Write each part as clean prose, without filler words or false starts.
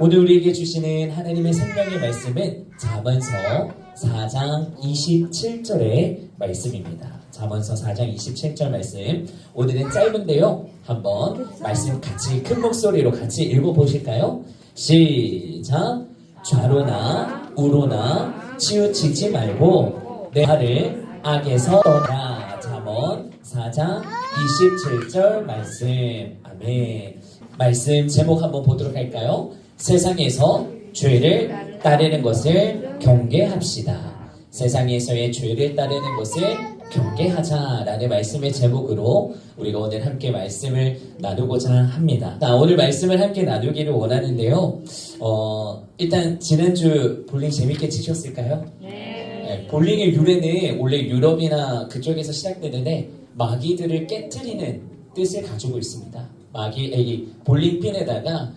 오늘 우리에게 주시는 하나님의 생명의 말씀은 잠언서 4장 27절의 말씀입니다. 잠언서 4장 27절 말씀. 오늘은 짧은데요. 한번 말씀 같이 큰 목소리로 같이 읽어보실까요? 시작! 좌로나 우로나 치우치지 말고 내 발을 악에서 떠나. 잠언 4장 27절 말씀. 아멘. 말씀 제목 한번 보도록 할까요? 세상에서 죄를 따르는 것을 경계합시다. 세상에서의 죄를 따르는 것을 경계하자라는 말씀의 제목으로 우리가 오늘 함께 말씀을 나누고자 합니다. 자, 오늘 말씀을 함께 나누기를 원하는데요. 일단 지난주 볼링 재밌게 치셨을까요? 네, 볼링의 유래는 원래 유럽이나 그쪽에서 시작되는데 마귀들을 깨트리는 뜻을 가지고 있습니다. 마귀, 볼링핀에다가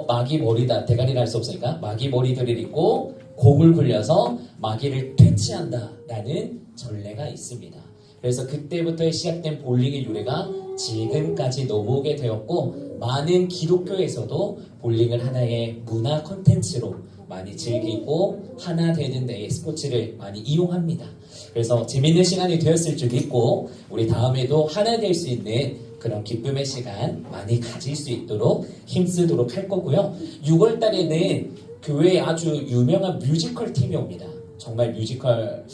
마귀 머리다, 대가리를 할 수 없으니까 마귀 머리들을 입고 공을 굴려서 마귀를 퇴치한다 라는 전례가 있습니다. 그래서 그때부터 시작된 볼링의 유래가 지금까지 넘어오게 되었고, 많은 기독교에서도 볼링을 하나의 문화 콘텐츠로 많이 즐기고 하나 되는 데의 스포츠를 많이 이용합니다. 그래서 재밌는 시간이 되었을 줄 믿고 우리 다음에도 하나 될 수 있는 그런 기쁨의 시간 많이 가질 수 있도록 힘쓰도록 할 거고요. 6월 달에는 교회에 아주 유명한 뮤지컬 팀이 옵니다. 정말 뮤지컬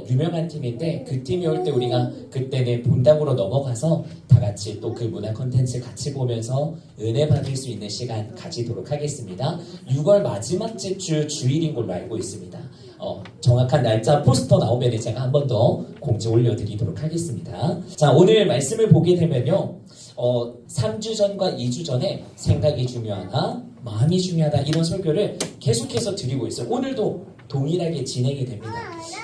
유명한 팀인데 그 팀이 올 때 우리가 그때는 본당으로 넘어가서 다 같이 또 그 문화 콘텐츠 같이 보면서 은혜 받을 수 있는 시간 가지도록 하겠습니다. 6월 마지막 주 주일인 걸로 알고 있습니다. 정확한 날짜 포스터 나오면 제가 한 번 더 공지 올려드리도록 하겠습니다. 자, 오늘 말씀을 보게 되면요. 3주 전과 2주 전에 생각이 중요하다, 마음이 중요하다 이런 설교를 계속해서 드리고 있어요. 오늘도 동일하게 진행이 됩니다.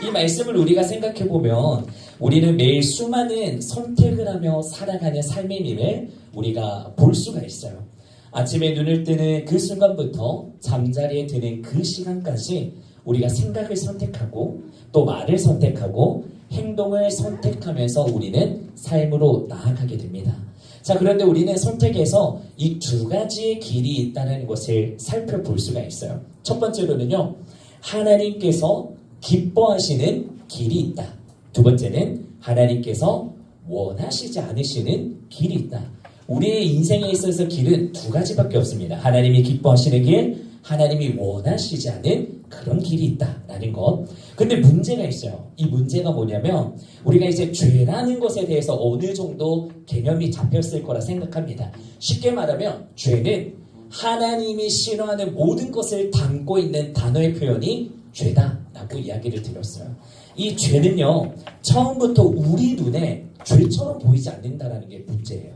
이 말씀을 우리가 생각해보면 우리는 매일 수많은 선택을 하며 살아가는 삶의 일을 우리가 볼 수가 있어요. 아침에 눈을 뜨는 그 순간부터 잠자리에 드는 그 시간까지 우리가 생각을 선택하고 또 말을 선택하고 행동을 선택하면서 우리는 삶으로 나아가게 됩니다. 자, 그런데 우리는 선택에서 이 두 가지의 길이 있다는 것을 살펴볼 수가 있어요. 첫 번째로는요, 하나님께서 기뻐하시는 길이 있다. 두 번째는 하나님께서 원하시지 않으시는 길이 있다. 우리의 인생에 있어서 길은 두 가지밖에 없습니다. 하나님이 기뻐하시는 길, 하나님이 원하시지 않은 그런 길이 있다라는 것. 근데 문제가 있어요. 이 문제가 뭐냐면 우리가 이제 죄라는 것에 대해서 어느 정도 개념이 잡혔을 거라 생각합니다. 쉽게 말하면 죄는 하나님이 싫어하는 모든 것을 담고 있는 단어의 표현이 죄다라고 이야기를 드렸어요. 이 죄는요, 처음부터 우리 눈에 죄처럼 보이지 않는다라는 게 문제예요.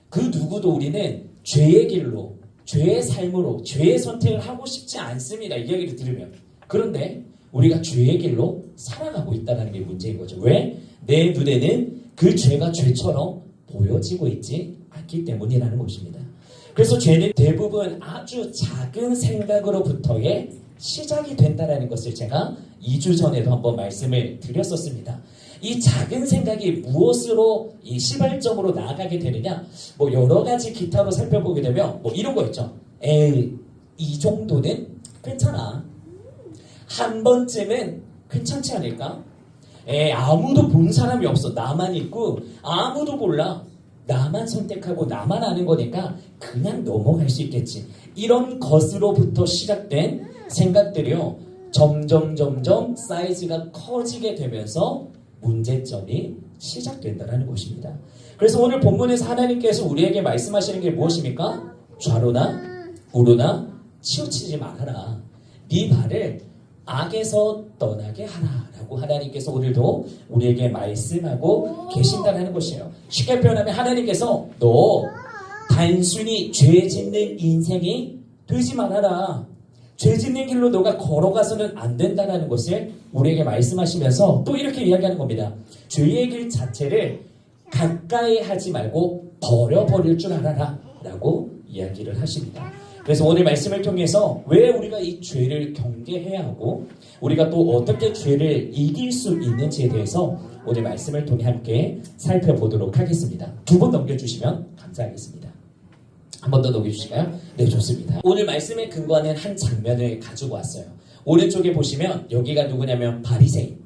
그 누구도 우리는 죄의 길로, 죄의 삶으로, 죄의 선택을 하고 싶지 않습니다. 이 이야기를 들으면. 그런데 우리가 죄의 길로 살아가고 있다는 게 문제인 거죠. 왜? 내 눈에는 그 죄가 죄처럼 보여지고 있지 않기 때문이라는 것입니다. 그래서 죄는 대부분 아주 작은 생각으로부터의 시작이 된다는 것을 제가 2주 전에도 한번 말씀을 드렸었습니다. 이 작은 생각이 무엇으로 이 시발점으로 나아가게 되느냐? 뭐 여러 가지 기타로 살펴보게 되면 뭐 이런 거 있죠. 에이, 이 정도는 괜찮아. 한 번쯤은 괜찮지 않을까? 아무도 본 사람이 없어. 나만 있고 아무도 몰라. 나만 선택하고 나만 아는 거니까 그냥 넘어갈 수 있겠지. 이런 것으로부터 시작된 생각들이요, 점점 사이즈가 커지게 되면서 문제점이 시작된다는 것입니다. 그래서 오늘 본문에서 하나님께서 우리에게 말씀하시는 게 무엇입니까? 좌로나 우로나 치우치지 말아라. 네 발을 악에서 떠나게 하라 라고 하나님께서 오늘도 우리에게 말씀하고 계신다는 것이에요. 쉽게 표현하면 하나님께서 너 단순히 죄 짓는 인생이 되지 말아라. 죄 짓는 길로 너가 걸어가서는 안 된다는 것을 우리에게 말씀하시면서 또 이렇게 이야기하는 겁니다. 죄의 길 자체를 가까이 하지 말고 버려버릴 줄 알아라 라고 이야기를 하십니다. 그래서 오늘 말씀을 통해서 왜 우리가 이 죄를 경계해야 하고 우리가 또 어떻게 죄를 이길 수 있는지에 대해서 오늘 말씀을 통해 함께 살펴보도록 하겠습니다. 두 번 넘겨주시면 감사하겠습니다. 한 번 더 녹여주실까요? 네, 좋습니다. 오늘 말씀에 근거하는 한 장면을 가지고 왔어요. 오른쪽에 보시면 여기가 누구냐면 바리새인,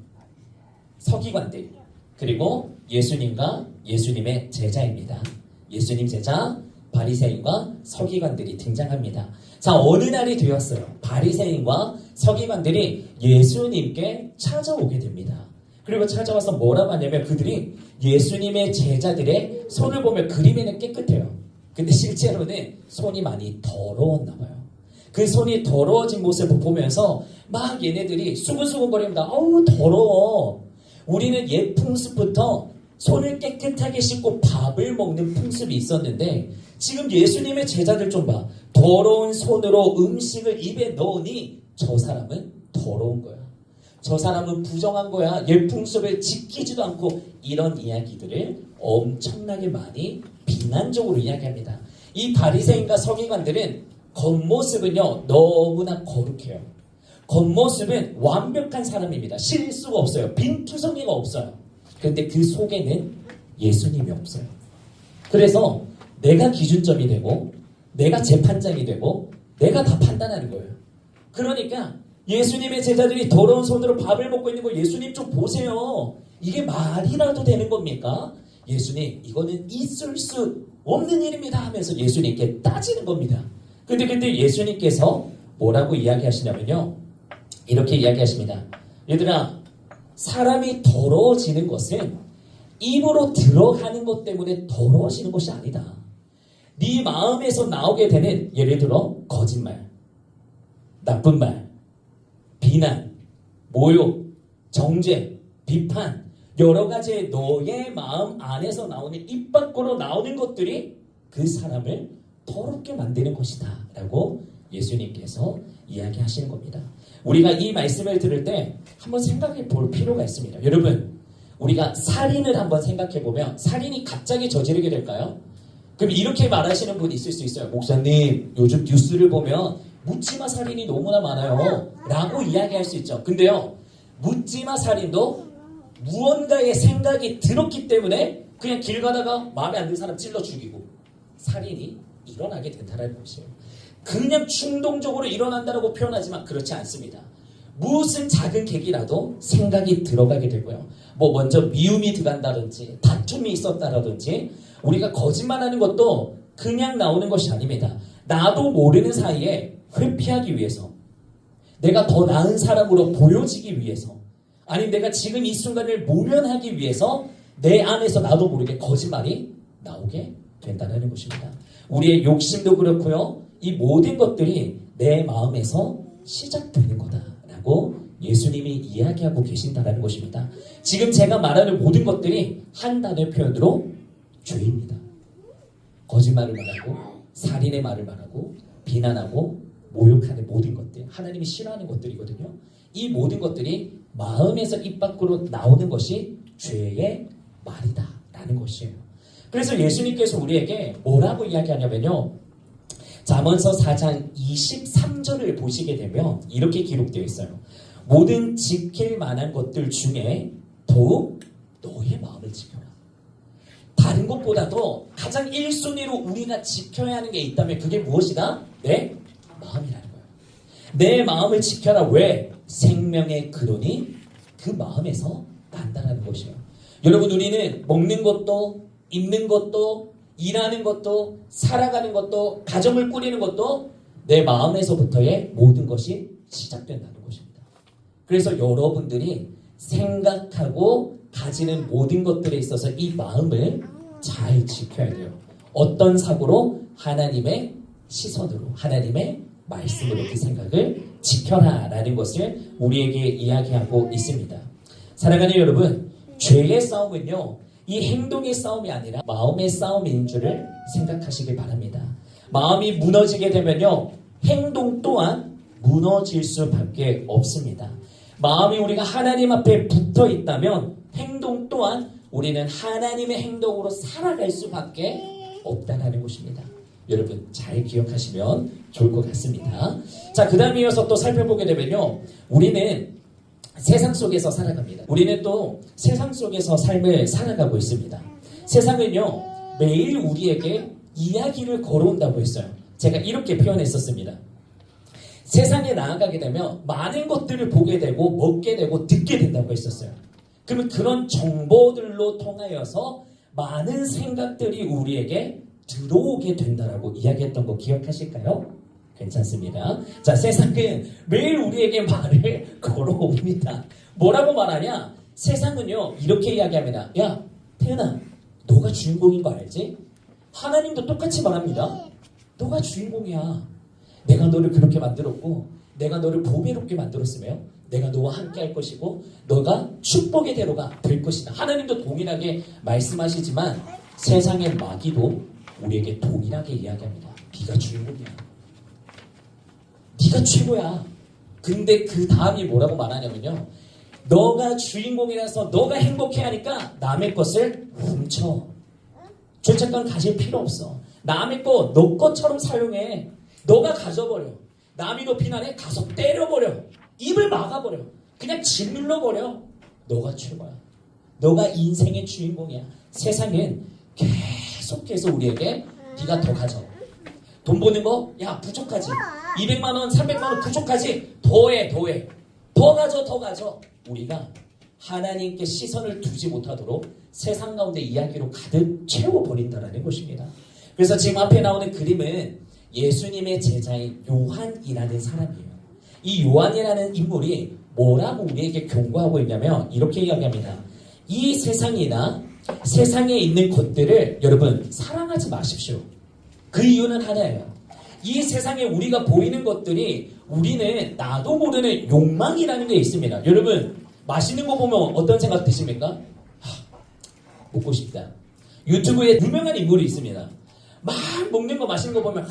서기관들, 그리고 예수님과 예수님의 제자입니다. 예수님 제자, 바리새인과 서기관들이 등장합니다. 자, 어느 날이 되었어요. 바리새인과 서기관들이 예수님께 찾아오게 됩니다. 그리고 찾아와서 뭐라고 하냐면 그들이 예수님의 제자들의 손을 보면 그림에는 깨끗해요. 근데 실제로는 손이 많이 더러웠나 봐요. 그 손이 더러워진 모습을 보면서 막 얘네들이 수근수근거립니다. 어우, 더러워. 우리는 옛 풍습부터 손을 깨끗하게 씻고 밥을 먹는 풍습이 있었는데 지금 예수님의 제자들 좀 봐. 더러운 손으로 음식을 입에 넣으니 저 사람은 더러운 거야. 저 사람은 부정한 거야. 옛 풍습을 지키지도 않고 이런 이야기들을 엄청나게 많이 비난적으로 이야기합니다. 이 바리새인과 서기관들은 겉모습은요 너무나 거룩해요. 겉모습은 완벽한 사람입니다. 실수가 없어요. 빈투성이가 없어요. 그런데 그 속에는 예수님이 없어요. 그래서 내가 기준점이 되고 내가 재판장이 되고 내가 다 판단하는 거예요. 그러니까 예수님의 제자들이 더러운 손으로 밥을 먹고 있는 거 예수님 좀 보세요. 이게 말이라도 되는 겁니까? 예수님 이거는 있을 수 없는 일입니다 하면서 예수님께 따지는 겁니다. 근데 예수님께서 뭐라고 이야기하시냐면요. 이렇게 이야기하십니다. 얘들아, 사람이 더러워지는 것은 입으로 들어가는 것 때문에 더러워지는 것이 아니다. 네 마음에서 나오게 되는 예를 들어 거짓말, 나쁜 말, 비난, 모욕, 정죄, 비판 여러 가지의 너의 마음 안에서 나오는 입 밖으로 나오는 것들이 그 사람을 더럽게 만드는 것이다 라고 예수님께서 이야기하시는 겁니다. 우리가 이 말씀을 들을 때 한번 생각해 볼 필요가 있습니다. 여러분, 우리가 살인을 한번 생각해 보면 살인이 갑자기 저지르게 될까요? 그럼 이렇게 말하시는 분이 있을 수 있어요. 목사님, 요즘 뉴스를 보면 묻지마 살인이 너무나 많아요 라고 이야기할 수 있죠. 근데요, 묻지마 살인도 무언가의 생각이 들었기 때문에 그냥 길 가다가 마음에 안 드는 사람 찔러 죽이고 살인이 일어나게 된다는 것이에요. 그냥 충동적으로 일어난다고 표현하지만 그렇지 않습니다. 무슨 작은 계기라도 생각이 들어가게 되고요. 뭐 먼저 미움이 들어간다든지 다툼이 있었다든지 우리가 거짓말하는 것도 그냥 나오는 것이 아닙니다. 나도 모르는 사이에 회피하기 위해서, 내가 더 나은 사람으로 보여지기 위해서, 아니면 내가 지금 이 순간을 모면하기 위해서 내 안에서 나도 모르게 거짓말이 나오게 된다는 것입니다. 우리의 욕심도 그렇고요. 이 모든 것들이 내 마음에서 시작되는 거다라고 예수님이 이야기하고 계신다는 것입니다. 지금 제가 말하는 모든 것들이 한 단어의 표현으로 죄입니다. 거짓말을 말하고 살인의 말을 말하고 비난하고 모욕하는 모든 것들, 하나님이 싫어하는 것들이거든요. 이 모든 것들이 마음에서 입 밖으로 나오는 것이 죄의 말이다 라는 것이에요. 그래서 예수님께서 우리에게 뭐라고 이야기하냐면요. 잠언서 4장 23절을 보시게 되면 이렇게 기록되어 있어요. 모든 지킬 만한 것들 중에 더욱 너의 마음을 지켜라. 다른 것보다도 가장 1순위로 우리가 지켜야 하는 게 있다면 그게 무엇이다? 내 마음이라는 거예요. 내 마음을 지켜라. 왜? 생명의 근원이 그 마음에서 난다는 것이에요. 여러분, 우리는 먹는 것도 입는 것도 일하는 것도 살아가는 것도 가정을 꾸리는 것도 내 마음에서부터의 모든 것이 시작된다는 것입니다. 그래서 여러분들이 생각하고 가지는 모든 것들에 있어서 이 마음을 잘 지켜야 돼요. 어떤 사고로? 하나님의 시선으로, 하나님의 말씀으로 그 생각을 지켜라 라는 것을 우리에게 이야기하고 있습니다. 사랑하는 여러분, 죄의 싸움은요, 이 행동의 싸움이 아니라 마음의 싸움인 줄을 생각하시길 바랍니다. 마음이 무너지게 되면요, 행동 또한 무너질 수밖에 없습니다. 마음이 우리가 하나님 앞에 붙어 있다면 행동 또한 우리는 하나님의 행동으로 살아갈 수밖에 없다는 것입니다. 여러분, 잘 기억하시면 좋을 것 같습니다. 자, 그 다음에 이어서 또 살펴보게 되면요, 우리는 세상 속에서 살아갑니다. 우리는 또 세상 속에서 삶을 살아가고 있습니다. 세상은요, 매일 우리에게 이야기를 걸어온다고 했어요. 제가 이렇게 표현했었습니다. 세상에 나아가게 되면 많은 것들을 보게 되고 먹게 되고 듣게 된다고 했었어요. 그러면 그런 정보들로 통하여서 많은 생각들이 우리에게 들어오게 된다라고 이야기했던 거 기억하실까요? 괜찮습니다. 자, 세상은 매일 우리에게 말을 걸어옵니다. 뭐라고 말하냐? 세상은요 이렇게 이야기합니다. 야, 태연아, 너가 주인공인 거 알지? 하나님도 똑같이 말합니다. 너가 주인공이야. 내가 너를 그렇게 만들었고 내가 너를 보배롭게 만들었으며 내가 너와 함께 할 것이고 너가 축복의 대로가 될 것이다. 하나님도 동일하게 말씀하시지만 세상의 마귀도 우리에게 동일하게 이야기합니다. 네가 주인공이야. 네가 최고야. 근데 그 다음이 뭐라고 말하냐면요. 너가 주인공이라서 너가 행복해 하니까 남의 것을 훔쳐. 죄책감 가질 필요 없어. 남의 거 너 것처럼 사용해. 너가 가져버려. 남이 너 비난해? 가서 때려버려. 입을 막아버려. 그냥 짓눌러버려. 너가 최고야. 너가 인생의 주인공이야. 세상은 계속해서 우리에게 네가 더 가져. 돈 버는 거? 야, 부족하지. 200만 원, 300만 원 부족하지. 더해. 더 가져. 우리가 하나님께 시선을 두지 못하도록 세상 가운데 이야기로 가득 채워버린다는 것입니다. 그래서 지금 앞에 나오는 그림은 예수님의 제자인 요한이라는 사람이에요. 이 요한이라는 인물이 뭐라고 우리에게 경고하고 있냐면 이렇게 이야기합니다. 이 세상이나 세상에 있는 것들을 여러분 사랑하지 마십시오. 그 이유는 하나예요. 이 세상에 우리가 보이는 것들이 우리는 나도 모르는 욕망이라는 게 있습니다. 여러분 맛있는 거 보면 어떤 생각 드십니까? 먹고 싶다. 유튜브에 유명한 인물이 있습니다. 막 먹는 거 맛있는 거 보면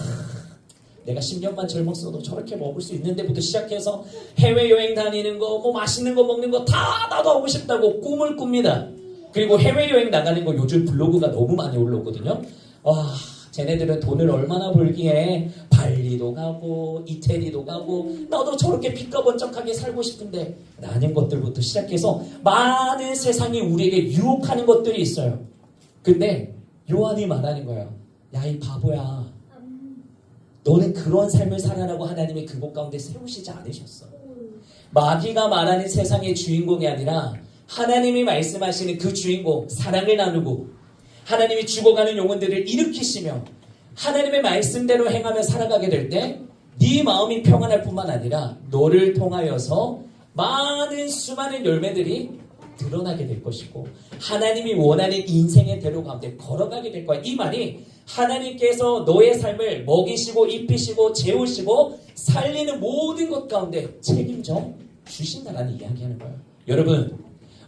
내가 10년만 젊었어도 저렇게 먹을 수 있는데부터 시작해서 해외여행 다니는 거, 뭐 맛있는 거 먹는 거 다 나도 하고 싶다고 꿈을 꿉니다. 그리고 해외여행 나가는 거 요즘 블로그가 너무 많이 올라오거든요. 와, 쟤네들은 돈을 얼마나 벌기에 발리도 가고 이태리도 가고 나도 저렇게 빛과 번쩍하게 살고 싶은데 라는 것들부터 시작해서 많은 세상이 우리에게 유혹하는 것들이 있어요. 근데 요한이 말하는 거예요. 야, 이 바보야. 너는 그런 삶을 살아라고 하나님이 그곳 가운데 세우시지 않으셨어. 마귀가 말하는 세상의 주인공이 아니라 하나님이 말씀하시는 그 주인공, 사랑을 나누고 하나님이 죽어가는 영혼들을 일으키시며 하나님의 말씀대로 행하며 살아가게 될 때 네 마음이 평안할 뿐만 아니라 너를 통하여서 많은 수많은 열매들이 드러나게 될 것이고 하나님이 원하는 인생의 대로 가운데 걸어가게 될 거야. 이 말이 하나님께서 너의 삶을 먹이시고 입히시고 재우시고 살리는 모든 것 가운데 책임져 주신다라는 이야기하는 거예요. 여러분,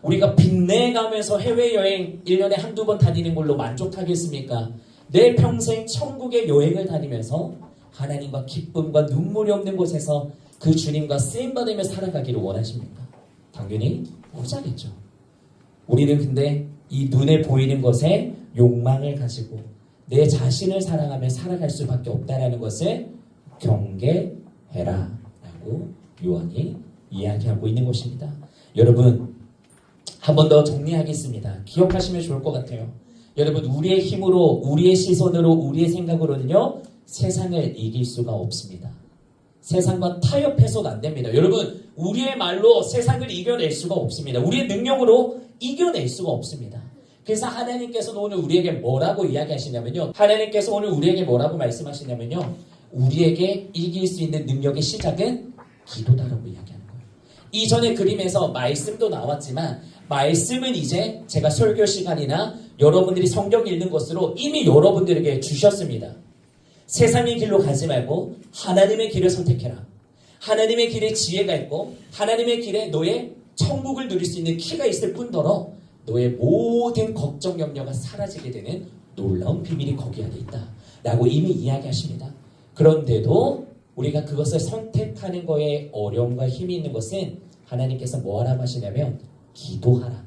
우리가 빚내가면서 해외여행 1년에 한두 번 다니는 걸로 만족하겠습니까? 내 평생 천국의 여행을 다니면서 하나님과 기쁨과 눈물이 없는 곳에서 그 주님과 쓰임받으며 살아가기를 원하십니까? 당연히 못하겠죠. 우리는 근데 이 눈에 보이는 것에 욕망을 가지고 내 자신을 사랑하며 살아갈 수밖에 없다는 것을 경계해라 라고 요한이 이야기하고 있는 것입니다. 여러분, 한 번 더 정리하겠습니다. 기억하시면 좋을 것 같아요. 여러분, 우리의 힘으로, 우리의 시선으로, 우리의 생각으로는요 세상을 이길 수가 없습니다. 세상과 타협해서는 안 됩니다. 여러분, 우리의 말로 세상을 이겨낼 수가 없습니다. 우리의 능력으로 이겨낼 수가 없습니다. 그래서 하나님께서는 오늘 우리에게 뭐라고 이야기하시냐면요. 하나님께서 오늘 우리에게 뭐라고 말씀하시냐면요. 우리에게 이길 수 있는 능력의 시작은 기도다라고 이야기하는 거예요. 이전의 그림에서 말씀도 나왔지만 말씀은 이제 제가 설교 시간이나 여러분들이 성경 읽는 것으로 이미 여러분들에게 주셨습니다. 세상의 길로 가지 말고 하나님의 길을 선택해라. 하나님의 길에 지혜가 있고 하나님의 길에 너의 천국을 누릴 수 있는 키가 있을 뿐더러 너의 모든 걱정 염려가 사라지게 되는 놀라운 비밀이 거기 안에 있다 라고 이미 이야기하십니다. 그런데도 우리가 그것을 선택하는 거에 어려움과 힘이 있는 것은 하나님께서 뭐 하라고 하시냐면 기도하라.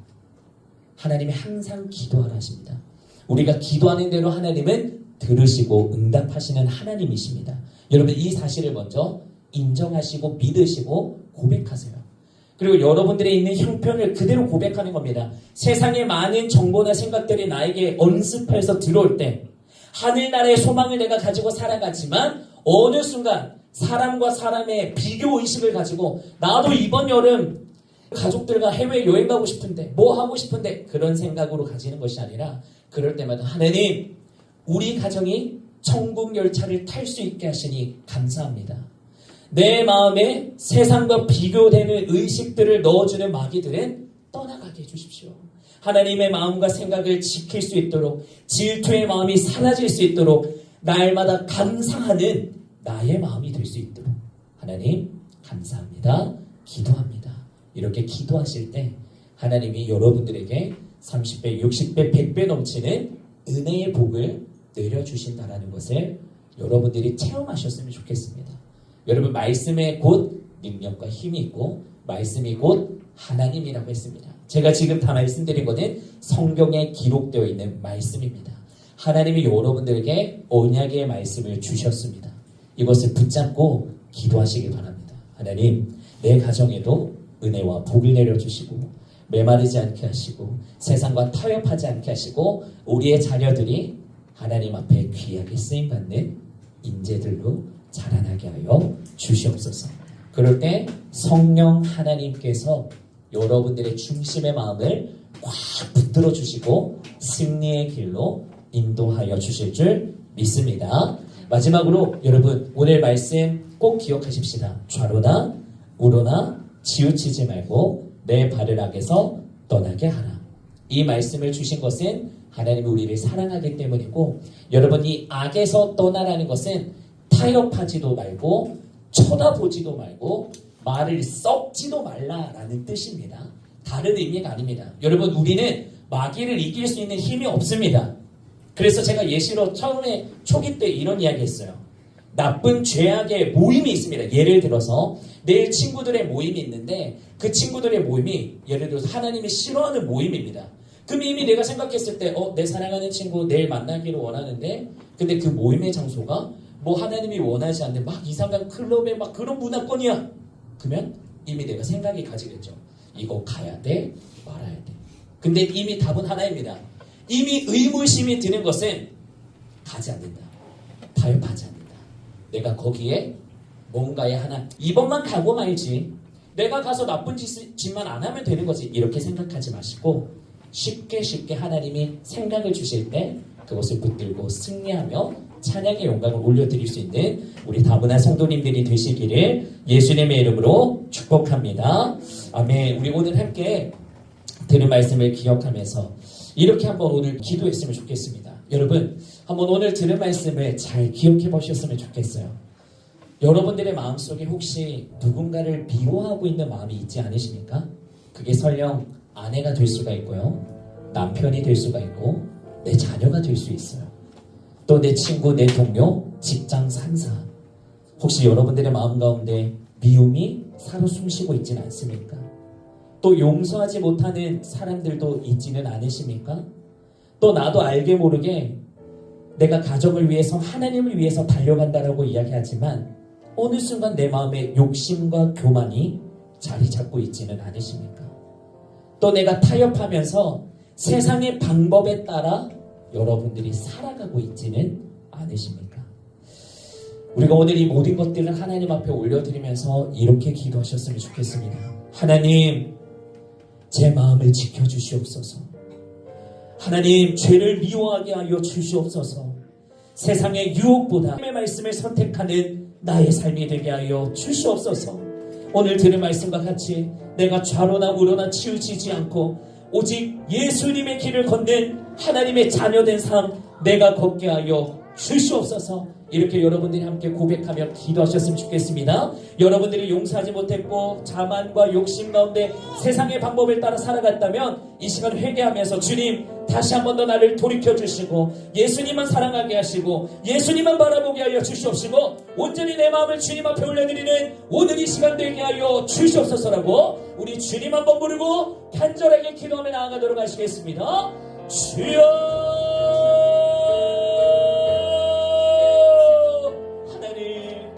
하나님이 항상 기도하라 하십니다. 우리가 기도하는 대로 하나님은 들으시고 응답하시는 하나님이십니다. 여러분, 이 사실을 먼저 인정하시고 믿으시고 고백하세요. 그리고 여러분들의 있는 형편을 그대로 고백하는 겁니다. 세상의 많은 정보나 생각들이 나에게 언습해서 들어올 때 하늘나라의 소망을 내가 가지고 살아가지만 어느 순간 사람과 사람의 비교의식을 가지고 나도 이번 여름 가족들과 해외여행 가고 싶은데 뭐 하고 싶은데 그런 생각으로 가지는 것이 아니라 그럴 때마다 하나님 우리 가정이 천국 열차를 탈 수 있게 하시니 감사합니다. 내 마음에 세상과 비교되는 의식들을 넣어주는 마귀들은 떠나가게 해주십시오. 하나님의 마음과 생각을 지킬 수 있도록 질투의 마음이 사라질 수 있도록 날마다 감사하는 나의 마음이 될 수 있도록 하나님 감사합니다. 기도합니다. 이렇게 기도하실 때 하나님이 여러분들에게 30배, 60배, 100배 넘치는 은혜의 복을 내려주신다라는 것을 여러분들이 체험하셨으면 좋겠습니다. 여러분 말씀에 곧 능력과 힘이 있고 말씀이 곧 하나님이라고 했습니다. 제가 지금 다 말씀드린 것은 성경에 기록되어 있는 말씀입니다. 하나님이 여러분들에게 언약의 말씀을 주셨습니다. 이것을 붙잡고 기도하시기 바랍니다. 하나님 내 가정에도 은혜와 복을 내려주시고 메마르지 않게 하시고 세상과 타협하지 않게 하시고 우리의 자녀들이 하나님 앞에 귀하게 쓰임받는 인재들로 자라나게 하여 주시옵소서. 그럴 때 성령 하나님께서 여러분들의 중심의 마음을 꽉 붙들어 주시고 승리의 길로 인도하여 주실 줄 믿습니다. 마지막으로 여러분 오늘 말씀 꼭 기억하십시다. 좌로나 우로나 치우치지 말고 내 발을 악에서 떠나게 하라. 이 말씀을 주신 것은 하나님이 우리를 사랑하기 때문이고 여러분 이 악에서 떠나라는 것은 타협하지도 말고 쳐다보지도 말고 말을 썩지도 말라라는 뜻입니다. 다른 의미가 아닙니다. 여러분 우리는 마귀를 이길 수 있는 힘이 없습니다. 그래서 제가 예시로 처음에 초기 때 이런 이야기 했어요. 나쁜 죄악의 모임이 있습니다. 예를 들어서 내일 친구들의 모임이 있는데 그 친구들의 모임이 예를 들어서 하나님이 싫어하는 모임입니다. 그럼 이미 내가 생각했을 때 내 사랑하는 친구 내일 만나기를 원하는데 근데 그 모임의 장소가 뭐 하나님이 원하지 않는 막 이상한 클럽의 막 그런 문화권이야. 그러면 이미 내가 생각이 가지겠죠. 이거 가야 돼 말아야 돼. 근데 이미 답은 하나입니다. 이미 의무심이 드는 것은 가지 않는다. 타협하지 않는다. 내가 거기에 뭔가에 하나 이번만 가고 말지. 내가 가서 나쁜 짓만 안 하면 되는 거지. 이렇게 생각하지 마시고 쉽게 하나님이 생각을 주실 때 그것을 붙들고 승리하며 찬양의 영광을 올려드릴 수 있는 우리 다문화 성도님들이 되시기를 예수님의 이름으로 축복합니다. 아멘. 우리 오늘 함께 들은 말씀을 기억하면서 이렇게 한번 오늘 기도했으면 좋겠습니다. 여러분 한번 오늘 들은 말씀을 잘 기억해 보셨으면 좋겠어요. 여러분들의 마음속에 혹시 누군가를 미워하고 있는 마음이 있지 않으십니까? 그게 설령 아내가 될 수가 있고요. 남편이 될 수가 있고 내 자녀가 될 수 있어요. 또 내 친구, 내 동료, 직장 상사. 혹시 여러분들의 마음 가운데 미움이 살아 숨쉬고 있지는 않습니까? 또 용서하지 못하는 사람들도 있지는 않으십니까? 또 나도 알게 모르게 내가 가정을 위해서 하나님을 위해서 달려간다라고 이야기하지만 어느 순간 내 마음에 욕심과 교만이 자리 잡고 있지는 않으십니까? 또 내가 타협하면서 세상의 방법에 따라 여러분들이 살아가고 있지는 않으십니까? 우리가 오늘 이 모든 것들을 하나님 앞에 올려드리면서 이렇게 기도하셨으면 좋겠습니다. 하나님, 제 마음을 지켜주시옵소서. 하나님, 죄를 미워하게 하여 주시옵소서. 세상의 유혹보다 하나님의 말씀을 선택하는 나의 삶이 되게 하여 주시옵소서. 오늘 들은 말씀과 같이 내가 좌로나 우로나 치우치지 않고 오직 예수님의 길을 걷는 하나님의 자녀된 삶 내가 걷게 하여 주시옵소서. 이렇게 여러분들이 함께 고백하며 기도하셨으면 좋겠습니다. 여러분들이 용서하지 못했고 자만과 욕심 가운데 세상의 방법을 따라 살아갔다면 이 시간 회개하면서 주님 다시 한 번 더 나를 돌이켜주시고 예수님만 사랑하게 하시고 예수님만 바라보게 하여 주시옵시고 온전히 내 마음을 주님 앞에 올려드리는 오늘 이 시간 되게 하여 주시옵소서라고 우리 주님 한번 부르고 간절하게 기도하며 나아가도록 하시겠습니다. 주여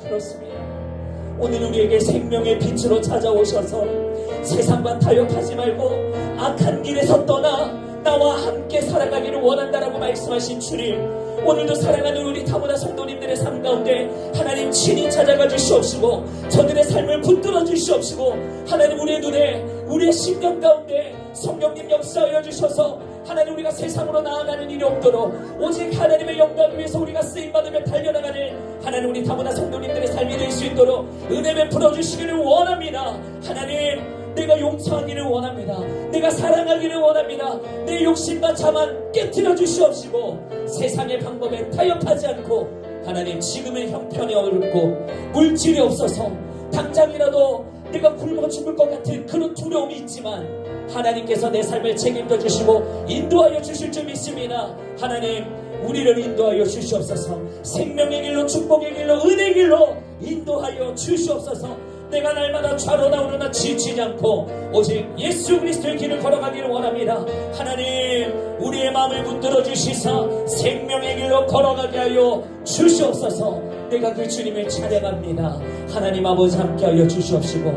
그렇습니다. 오늘 우리에게 생명의 빛으로 찾아오셔서 세상과 타협하지 말고 악한 길에서 떠나 나와 함께 살아가기를 원한다라고 말씀하신 주님, 오늘도 사랑하는 우리 다문화 성도님들의 삶 가운데 하나님 친히 찾아가 주시옵시고 저들의 삶을 붙들어 주시옵시고 하나님 우리의 눈에 우리의 심령 가운데 성령님 역사하여 주셔서 하나님 우리가 세상으로 나아가는 일이 없도록 오직 하나님의 영광을 위해서 우리가 쓰임받으며 달려나가는 하나님 우리 다문화 성도님들의 삶이 될 수 있도록 은혜 베풀어 주시기를 원합니다. 하나님, 내가 용서하기를 원합니다. 내가 사랑하기를 원합니다. 내 욕심과 자만 깨트려 주시옵시고 세상의 방법에 타협하지 않고 하나님 지금의 형편이 어렵고 물질이 없어서 당장이라도 내가 굶어 죽을 것 같은 그런 두려움이 있지만 하나님께서 내 삶을 책임져 주시고 인도하여 주실 줄 믿습니다. 하나님, 우리를 인도하여 주시옵소서. 생명의 길로, 축복의 길로, 은혜의 길로 인도하여 주시옵소서. 내가 날마다 좌로나 우로나 지치지 않고 오직 예수 그리스도의 길을 걸어가기를 원합니다. 하나님, 우리의 마음을 붙들어 주시사 생명의 길로 걸어가게 하여 주시옵소서. 내가 그 주님을 찬양합니다. 하나님 아버지 함께하여 주시옵시고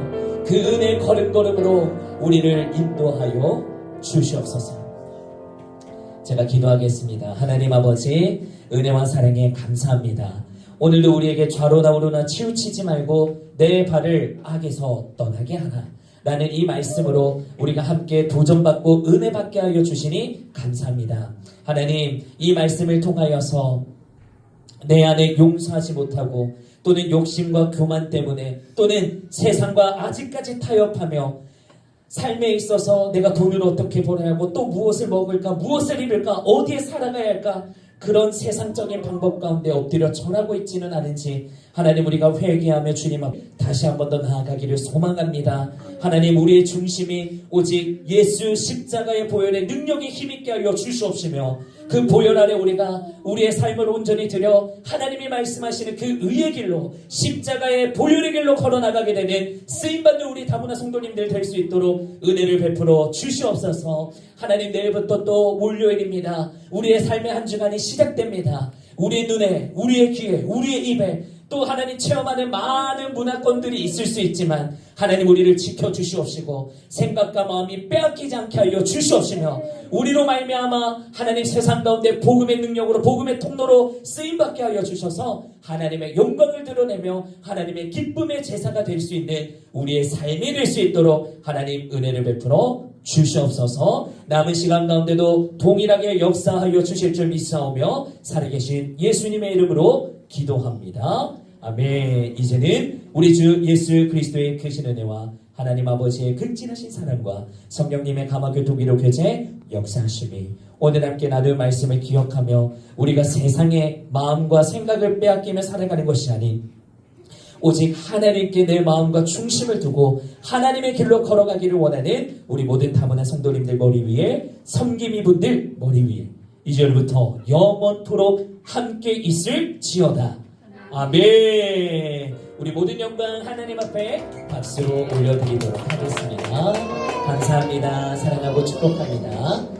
그 은혜의 걸음걸음으로 우리를 인도하여 주시옵소서. 제가 기도하겠습니다. 하나님 아버지, 은혜와 사랑에 감사합니다. 오늘도 우리에게 좌로나 우로나 치우치지 말고 내 발을 악에서 떠나게 하라 라는 이 말씀으로 우리가 함께 도전받고 은혜받게 하여 주시니 감사합니다. 하나님, 이 말씀을 통하여서 내 안에 용서하지 못하고 또는 욕심과 교만 때문에 또는 세상과 아직까지 타협하며 삶에 있어서 내가 돈을 어떻게 벌어야 하고 또 무엇을 먹을까, 무엇을 입을까, 어디에 살아가야 할까, 그런 세상적인 방법 가운데 엎드려 절하고 있지는 않은지 하나님 우리가 회개하며 주님 앞에 다시 한 번 더 나아가기를 소망합니다. 하나님, 우리의 중심이 오직 예수 십자가의 보혈의 능력이 힘있게 하여 주시옵시며 그 보혈 아래 우리가 우리의 삶을 온전히 드려 하나님이 말씀하시는 그 의의 길로 십자가의 보혈의 길로 걸어나가게 되는 쓰임받는 우리 다문화 성도님들 될 수 있도록 은혜를 베풀어 주시옵소서. 하나님, 내일부터 또 월요일입니다. 우리의 삶의 한 주간이 시작됩니다. 우리의 눈에, 우리의 귀에, 우리의 입에 또 하나님 체험하는 많은 문화권들이 있을 수 있지만 하나님 우리를 지켜주시옵시고 생각과 마음이 빼앗기지 않게 하여 주시옵시며 우리로 말미암아 하나님 세상 가운데 복음의 능력으로 복음의 통로로 쓰임받게 하여 주셔서 하나님의 영광을 드러내며 하나님의 기쁨의 제사가 될 수 있는 우리의 삶이 될 수 있도록 하나님 은혜를 베풀어 주시옵소서. 남은 시간 가운데도 동일하게 역사하여 주실 줄 믿사오며 살아계신 예수님의 이름으로 기도합니다. 아멘. 이제는 우리 주 예수 그리스도의 크신 은혜와 하나님 아버지의 극진하신 사랑과 성령님의 감화교통기로 교제 역사하심이 오늘 함께 나눌 말씀을 기억하며 우리가 세상의 마음과 생각을 빼앗기며 살아가는 것이 아닌 오직 하나님께 내 마음과 중심을 두고 하나님의 길로 걸어가기를 원하는 우리 모든 다문화 성도님들 머리 위에, 섬김이 분들 머리 위에 이제부터 영원토록 함께 있을지어다. 아멘. 우리 모든 영광 하나님 앞에 박수로 올려드리도록 하겠습니다. 감사합니다. 사랑하고 축복합니다.